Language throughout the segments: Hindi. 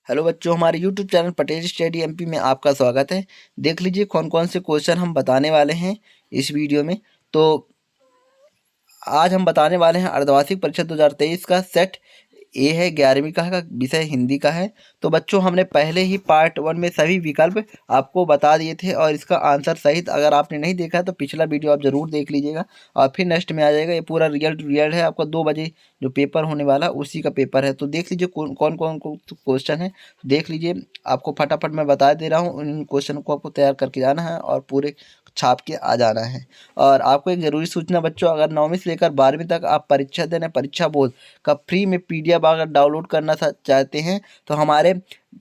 हेलो बच्चों, हमारे YouTube channel Patel study MP में आपका स्वागत है। देख लीजिए कौन कौन से क्वेश्चन हम बताने वाले हैं इस वीडियो में। तो आज हम बताने वाले हैं अर्धवार्षिक परीक्षा 2023 का सेट ए है, 11वीं का विषय हिंदी का है। तो बच्चों, हमने पहले ही पार्ट 1 में सभी विकल्प आपको बता दिए थे और इसका आंसर सहित अगर आपने नहीं देखा है तो पिछला वीडियो आप ज़रूर देख लीजिएगा और फिर नेक्स्ट में आ जाएगा। ये पूरा रियल है, आपका 2 बजे जो पेपर होने वाला उसी का पेपर है। तो देख लीजिए कौन कौन कौन क्वेश्चन है, देख लीजिए। आपको फटाफट मैं बता दे रहा हूँ, उन क्वेश्चन को आपको तैयार करके जाना है और पूरे छाप के आ जाना है। और आपको एक ज़रूरी सूचना बच्चों, अगर 9वीं से लेकर 12वीं तक आप परीक्षा देने परीक्षा बोर्ड का फ्री में पीडीएफ अगर डाउनलोड करना चाहते हैं तो हमारे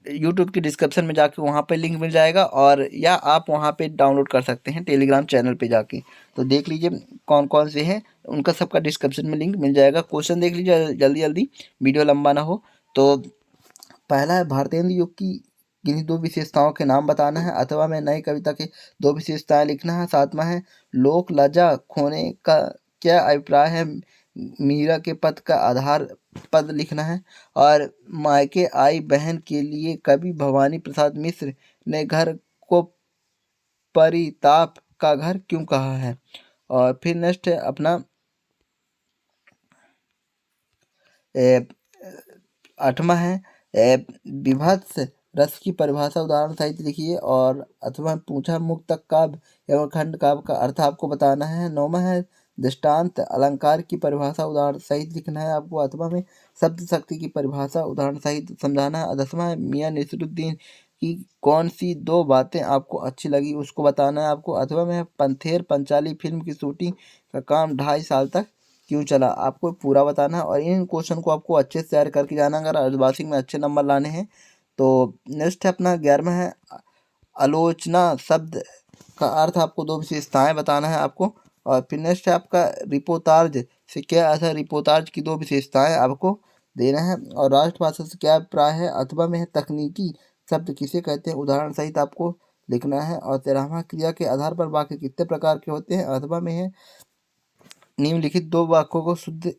यूट्यूब की डिस्क्रिप्शन में जाके वहाँ पे लिंक मिल जाएगा, और या आप वहाँ पे डाउनलोड कर सकते हैं टेलीग्राम चैनल पे जाके। तो देख लीजिए कौन कौन से हैं, उनका सबका डिस्क्रिप्शन में लिंक मिल जाएगा। क्वेश्चन देख लीजिए जल्दी जल्दी, वीडियो लंबा ना हो। तो पहला है, भारतेंदु युग की किन्हीं 2 विशेषताओं के नाम बताना है अथवा में नई कविता की 2 विशेषताएं लिखना है। 7वां है, लोक लज्जा खोने का क्या अभिप्राय है, मीरा के पद का आधार पद लिखना है। और मायके आई बहन के लिए कवि भवानी प्रसाद मिश्र ने घर को परिताप का घर क्यों कहा है। और फिर नेक्स्ट है अपना 8वां है, विभत्स रस की परिभाषा उदाहरण सहित लिखिए। और अथवा पूछा, मुक्तक काव्य एवं खंड काव्य का अर्थ आपको बताना है। 9वां है, दृष्टांत अलंकार की परिभाषा उदाहरण सहित लिखना है आपको। अथवा में शब्द शक्ति की परिभाषा उदाहरण सहित समझाना है। 10वां है, मियाँ नसीरुद्दीन की कौन सी 2 बातें आपको अच्छी लगी उसको बताना है आपको। अथवा में पंथेर पंचाली फिल्म की शूटिंग का काम 2.5 साल तक क्यों चला, आपको पूरा बताना है। और इन क्वेश्चन को आपको अच्छे से तैयार करके जाना अगर अर्धवार्षिक में अच्छे नंबर लाने हैं तो। नेक्स्ट है अपना 11वां है, आलोचना शब्द का अर्थ आपको 2 विशेषताएं बताना है आपको। और फिर नेक्स्ट है आपका रिपोर्टाज से क्या अर्थ है, रिपोर्टाज की 2 विशेषताएं आपको देना है। और राष्ट्रभाषा से क्या अभिप्राय है, अथवा में है तकनीकी शब्द किसे कहते हैं उदाहरण सहित आपको लिखना है। और 13वां, क्रिया के आधार पर वाक्य कितने प्रकार के होते हैं, अथवा में है निम्नलिखित 2 वाक्यों को शुद्ध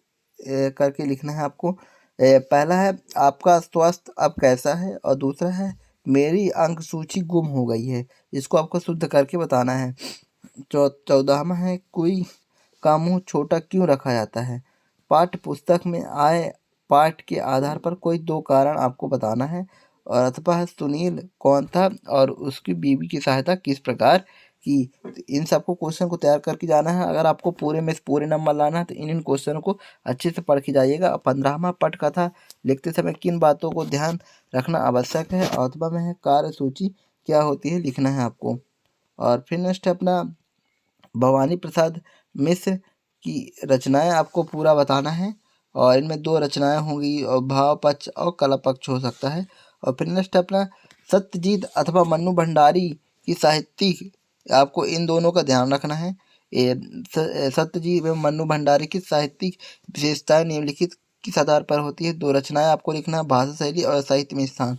करके लिखना है आपको। पहला है, आपका स्वास्थ्य अब कैसा है, और दूसरा है, मेरी अंक सूची गुम हो गई है। इसको आपको शुद्ध करके बताना है। 14वां है, कोई का मुंह छोटा क्यों रखा जाता है। पाठ्य पुस्तक में आए पाठ के आधार पर कोई 2 कारण आपको बताना है। और अथवा है, सुनील कौन था और उसकी बीवी की सहायता किस प्रकार की। तो इन सबको क्वेश्चन को तैयार करके जाना है। अगर आपको पूरे में से पूरे नंबर लाना है तो इन क्वेश्चनों को अच्छे से पढ़ के जाइएगा। 15वां, पटकथा लिखते समय किन बातों को ध्यान रखना आवश्यक है। अथवा में है, कार्य सूची क्या होती है लिखना है आपको। और फिर नेक्स्ट है अपना भवानी प्रसाद मिश्र की रचनाएं आपको पूरा बताना है। और इनमें 2 रचनाएं होंगी, और भाव पक्ष और कला पक्ष हो सकता है। और फिर नेक्स्ट अपना सत्यजीत अथवा मन्नू भंडारी की साहित्यिक, आपको इन दोनों का ध्यान रखना है। सत्यजीत एवं मन्नू भंडारी की साहित्यिक विशेषताएं निम्नलिखित किस आधार पर होती है। 2 रचनाएं आपको लिखना है, भाषा शैली और साहित्य में स्थान।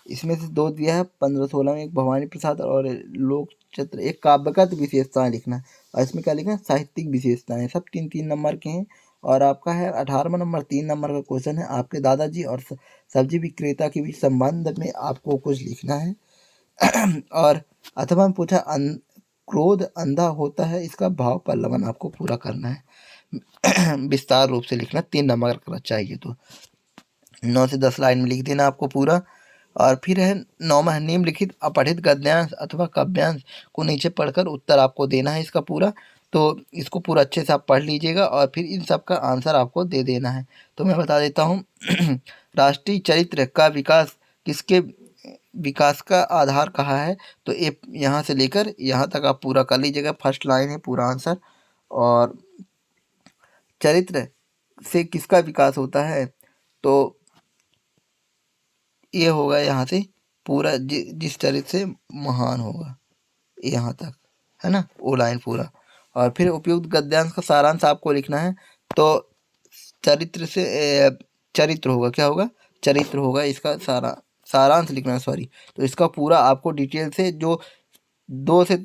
इसमें से 2 दिया है 15-16 में, एक भवानी प्रसाद और लोक चित्र। एक काव्यगत विशेषताएं लिखना है, और इसमें क्या लिखना है, साहित्यिक विशेषताएं। सब 3-3 नंबर के हैं। और आपका है 18वां नंबर, 3 नंबर का क्वेश्चन है, आपके दादाजी और सब्जी विक्रेता के बीच संबंध में आपको कुछ लिखना है। और अथवा में पूछा, क्रोध अंधा होता है, इसका भाव पल्लवन आपको पूरा करना है। विस्तार रूप से लिखना, 3 नंबर का चाहिए तो 9 से 10 लाइन में लिख देना आपको पूरा। और फिर है 9वां, निम्नलिखित अपठित गद्यांश अथवा काव्यांश को नीचे पढ़कर उत्तर आपको देना है इसका पूरा। तो इसको पूरा अच्छे से आप पढ़ लीजिएगा और फिर इन सब का आंसर आपको दे देना है। तो मैं बता देता हूँ। राष्ट्रीय चरित्र का विकास किसके विकास का आधार कहा है। तो ये यहाँ से लेकर यहाँ तक आप पूरा कर लीजिएगा, फर्स्ट लाइन है पूरा आंसर। और चरित्र से किसका विकास होता है, तो ये होगा यहाँ से पूरा जिस चरित्र से महान होगा, यहाँ तक है ना, वो लाइन पूरा। और फिर उपयुक्त गद्यांश का सारांश आपको लिखना है। तो चरित्र से चरित्र होगा, क्या होगा, चरित्र होगा, इसका सारांश लिखना है, सॉरी। तो इसका पूरा आपको डिटेल से जो 2 से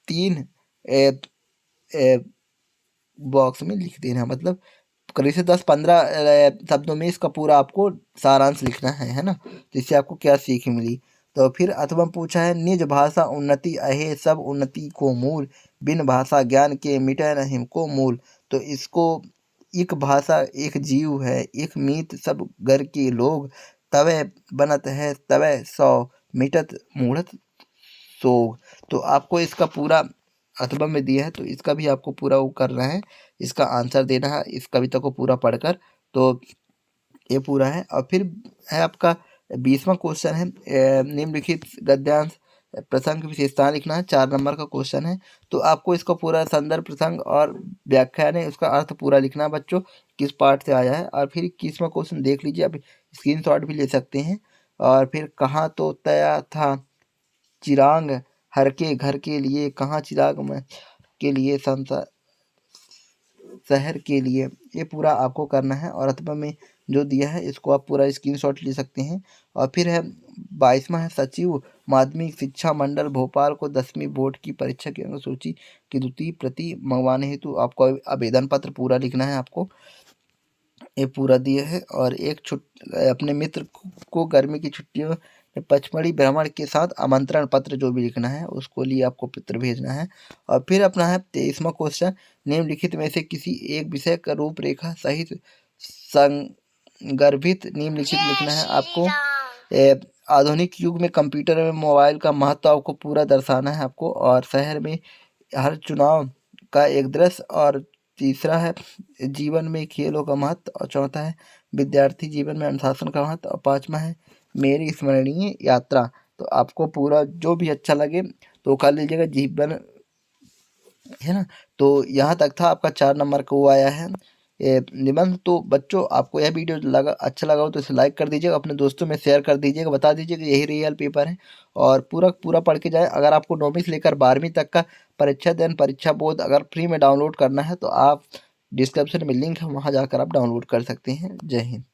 3 बॉक्स में लिख देना, मतलब करीब से 10-15 शब्दों में इसका पूरा आपको सारांश लिखना है ना। तो इससे आपको क्या सीख मिली। तो फिर अथवा पूछा है, निज भाषा उन्नति अहे सब उन्नति को मूल, बिन भाषा ज्ञान के मिटे नहीं को मूल। तो इसको, एक भाषा एक जीव है, एक मीत सब घर के लोग, तवे बनत है तवे सौ, मिटत मूढ़त सोग। तो आपको इसका पूरा अथवा में दिया है, तो इसका भी आपको पूरा वो करना है, इसका आंसर देना है इस कविता को पूरा पढ़कर। तो ये पूरा है। और फिर है आपका 20वां क्वेश्चन है, निम्नलिखित गद्यांश प्रसंग की विशेषताएं लिखना है, 4 नंबर का क्वेश्चन है। तो आपको इसका पूरा संदर्भ प्रसंग और व्याख्यान है, उसका अर्थ पूरा लिखना है बच्चों, किस पाठ से आया है। और फिर 21वां क्वेश्चन देख लीजिए, आप स्क्रीनशॉट भी ले सकते हैं। और फिर कहाँ तो तया था चिराग हर के घर के लिए, कहाँ चिराग में के लिए संसार शहर के लिए, ये पूरा आपको करना है। और अथवा में जो दिया है इसको आप पूरा स्क्रीनशॉट ले सकते हैं। और फिर है 22वां है, सचिव माध्यमिक शिक्षा मंडल भोपाल को 10वीं बोर्ड की परीक्षा की अंक सूची की द्वितीय प्रति मंगवाने हेतु आपको आवेदन पत्र पूरा लिखना है आपको, ये पूरा दिया है। और एक अपने मित्र को गर्मी की छुट्टियों में पचमढ़ी भ्रमण के साथ आमंत्रण पत्र जो भी लिखना है उसको लिए आपको पत्र भेजना है। और फिर अपना है 23वां क्वेश्चन, निम्नलिखित में से किसी एक विषय का रूपरेखा सहित संगर्भित निम्नलिखित लिखना है आपको। आधुनिक युग में कंप्यूटर में मोबाइल का महत्व आपको पूरा दर्शाना है आपको। और शहर में हर चुनाव का एक दृश्य। और तीसरा है जीवन में खेलों का महत्व। और चौथा है विद्यार्थी जीवन में अनुशासन का महत्व। और 5वां है मेरी स्मरणीय यात्रा। तो आपको पूरा जो भी अच्छा लगे तो कर लीजिएगा, जीवन है ना। तो यहाँ तक था आपका 4 नंबर का वो आया है निबंध। तो बच्चों आपको यह वीडियो अच्छा लगा हो तो इसे लाइक कर दीजिएगा, अपने दोस्तों में शेयर कर दीजिएगा, बता दीजिएगा यही रियल पेपर है। और पूरा पूरा पढ़ के जाए। अगर आपको 9वीं से लेकर 12वीं तक का परीक्षा बोध अगर फ्री में डाउनलोड करना है तो आप डिस्क्रिप्शन में लिंक है, वहाँ जाकर आप डाउनलोड कर सकते हैं। जय हिंद।